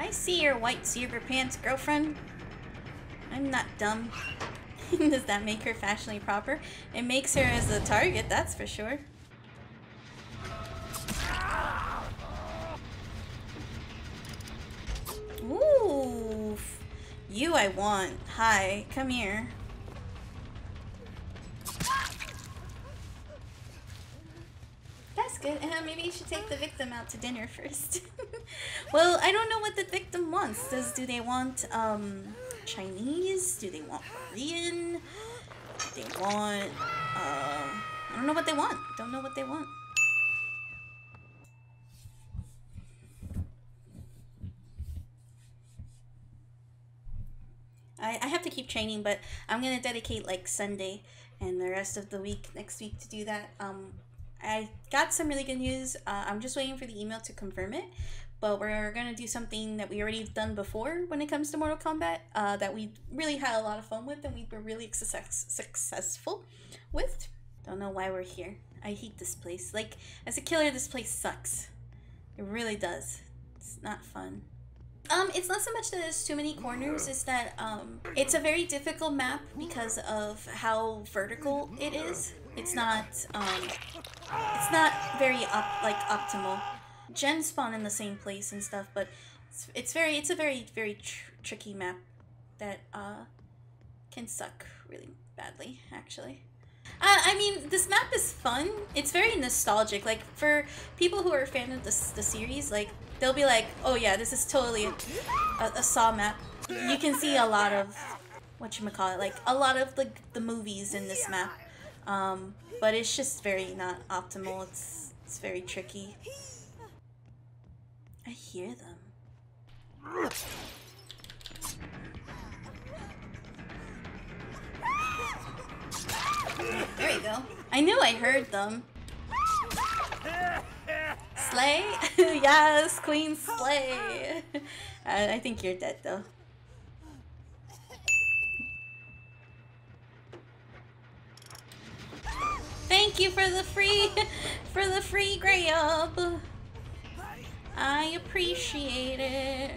I see your white zebra pants, girlfriend. I'm not dumb. Does that make her fashionably proper? It makes her as a target, that's for sure. Ooh. You I want. Hi, come here. That's good. Maybe you should take the victim out to dinner first. Well, I don't know what the victim wants. Do they want Chinese? Do they want Korean? Do they want I don't know what they want. Don't know what they want. I have to keep training, but I'm gonna dedicate like Sunday and the rest of the week next week to do that. I got some really good news. I'm just waiting for the email to confirm it, but we're gonna do something that we already done before when it comes to Mortal Kombat. That we really had a lot of fun with, and we were really successful with. Don't know why we're here. I hate this place. Like, as a killer, this place sucks. It really does. It's not fun. It's not so much that there's too many corners, it's that, it's a very difficult map because of how vertical it is. It's not very optimal. Gens spawn in the same place and stuff, but it's a very tricky map that, can suck really badly, actually. I mean, this map is fun. It's very nostalgic. Like, for people who are a fan of the series, like, they'll be like, oh yeah, this is totally a Saw map. You can see a lot of, whatchamacallit, like, a lot of the movies in this map. But it's just very not optimal. It's very tricky. I hear them. There you go. I knew I heard them. Slay? Yes, Queen Slay. I think you're dead though. Thank you for the free grab. I appreciate it.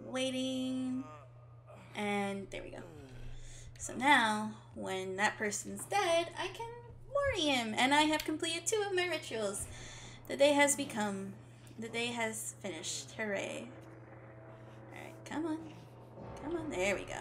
Waiting, and there we go. So now, when that person's dead, I can worry him, and I have completed 2 of my rituals. The day has become. The day has finished. Hooray. Alright, come on. Come on, there we go.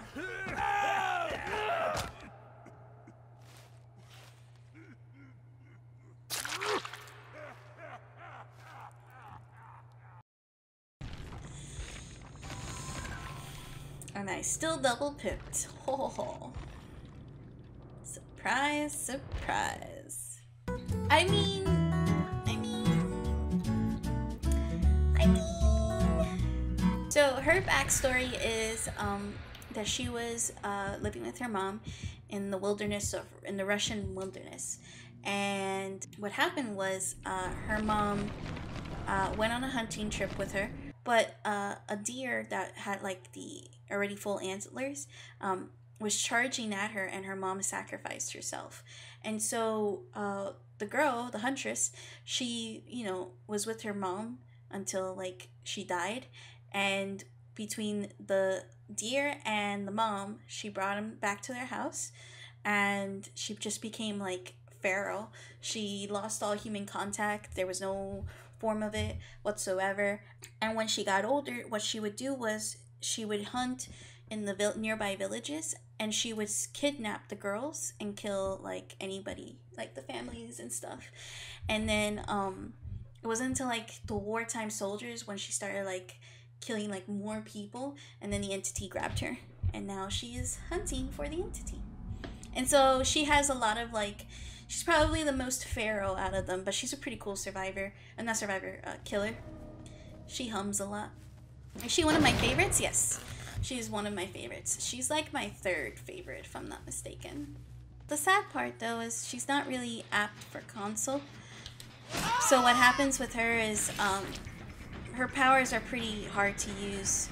And I still double pipped. Ho ho ho. Surprise, surprise. I mean... So her backstory is that she was living with her mom in the wilderness in the Russian wilderness, and what happened was her mom went on a hunting trip with her, but a deer that had like the already full antlers was charging at her, and her mom sacrificed herself. And so the girl, the huntress, she was with her mom until like she died. And between the deer and the mom, she brought him back to their house, and she just became like feral. She lost all human contact. There was no form of it whatsoever. And when she got older, what she would do was she would hunt, in the nearby villages, and she would kidnap the girls and kill like anybody, like the families and stuff. And then it wasn't until like the wartime soldiers when she started like killing like more people, and then the entity grabbed her, and now she is hunting for the entity. And so she has a lot of like, she's probably the most feral out of them, but she's a pretty cool survivor. Not survivor, killer. She hums a lot. Is she one of my favorites? Yes. She's one of my favorites. She's like my third favorite, if I'm not mistaken. The sad part, though, is she's not really apt for console. So what happens with her is her powers are pretty hard to use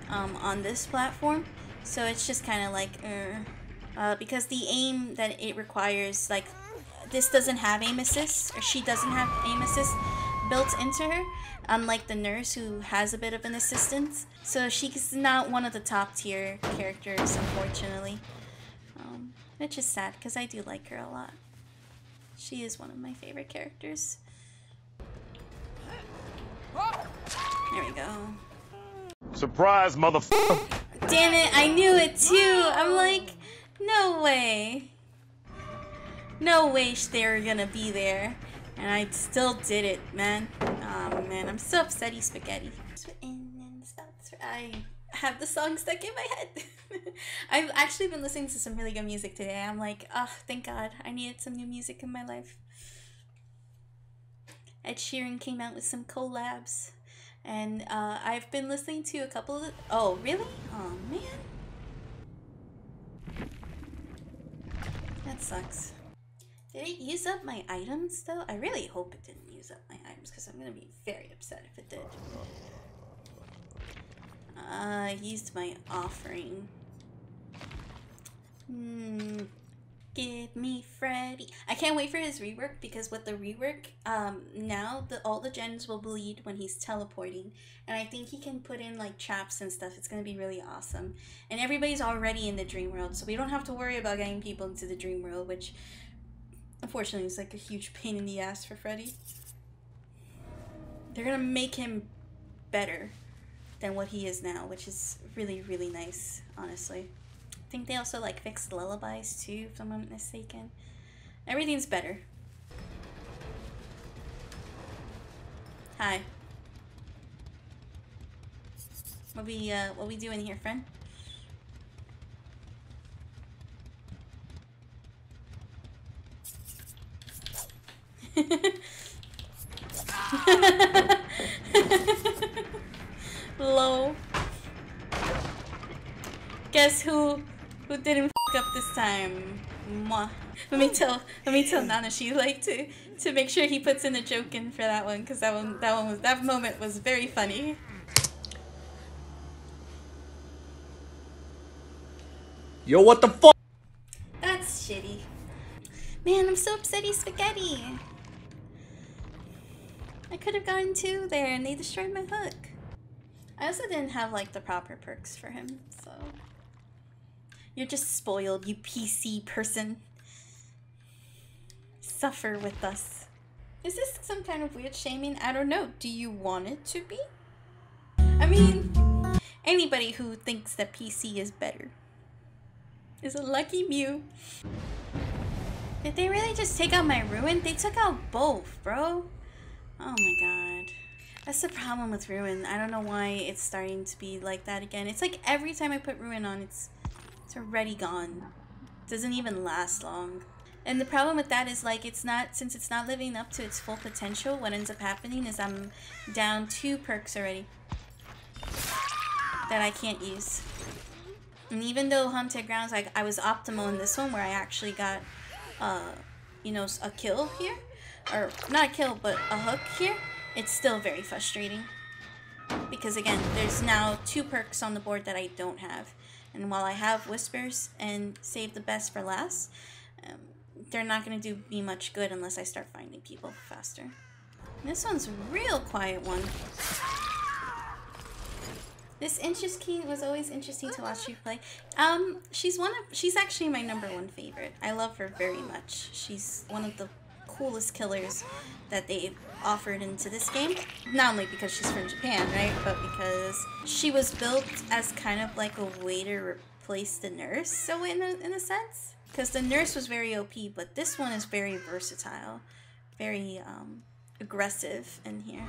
on this platform. So it's just kind of like, because the aim that it requires, like, this doesn't have aim assist, or she doesn't have aim assist built into her, unlike the nurse who has a bit of an assistance. So she's not one of the top tier characters, unfortunately. Which is sad, because I do like her a lot. She is one of my favorite characters. There we go. Surprise, motherfucker! Damn it, I knew it too! I'm like, no way. No way they were gonna be there. And I still did it, man. Oh man, I'm so upsetty spaghetti. I have the song stuck in my head. I've actually been listening to some really good music today. I'm like, oh, thank God. I needed some new music in my life. Ed Sheeran came out with some collabs. And I've been listening to a couple of... Oh, really? Oh, man. That sucks. Did it use up my items, though? I really hope it didn't use up my items, because I'm going to be very upset if it did. I used my offering. Give me Freddy. I can't wait for his rework, because with the rework, now all the gens will bleed when he's teleporting. And I think he can put in like traps and stuff. It's going to be really awesome. And everybody's already in the dream world, so we don't have to worry about getting people into the dream world, which... Unfortunately, it's like a huge pain in the ass for Freddy. They're gonna make him better than what he is now, which is really, really nice, honestly. I think they also like fixed lullabies too, if I'm not mistaken. Everything's better. Hi. What we doing here, friend? Low. Guess who didn't f up this time? Mwah. Let me tell Nana she like to make sure he puts in a joke in for that one, because that moment was very funny. Yo, what the fuck? That's shitty. Man, I'm so upsetty spaghetti. I could have gotten two there and they destroyed my hook. I also didn't have like the proper perks for him, so. You're just spoiled, you PC person. Suffer with us. Is this some kind of weird shaming? I don't know. Do you want it to be? I mean, anybody who thinks that PC is better is a lucky Mew. Did they really just take out my Ruin? They took out both, bro. Oh my god. That's the problem with Ruin. I don't know why it's starting to be like that again. It's like every time I put Ruin on, it's already gone. It doesn't even last long. And the problem with that is like since it's not living up to its full potential, what ends up happening is I'm down 2 perks already that I can't use. And even though Haunted Grounds, like I was optimal in this one where I actually got you know, a kill here, or not a kill but a hook here, it's still very frustrating because again there's now 2 perks on the board that I don't have, and while I have Whispers and save the best for last, they're not going to do me much good unless I start finding people faster. And this one's a real quiet one. This Interest King was always interesting to watch you play. She's actually my #1 favorite. I love her very much. She's one of the coolest killers that they've offered into this game. Not only because she's from Japan, right, but because she was built as kind of like a way to replace the nurse, so in a sense. Because the nurse was very OP, but this one is very versatile, very aggressive in here.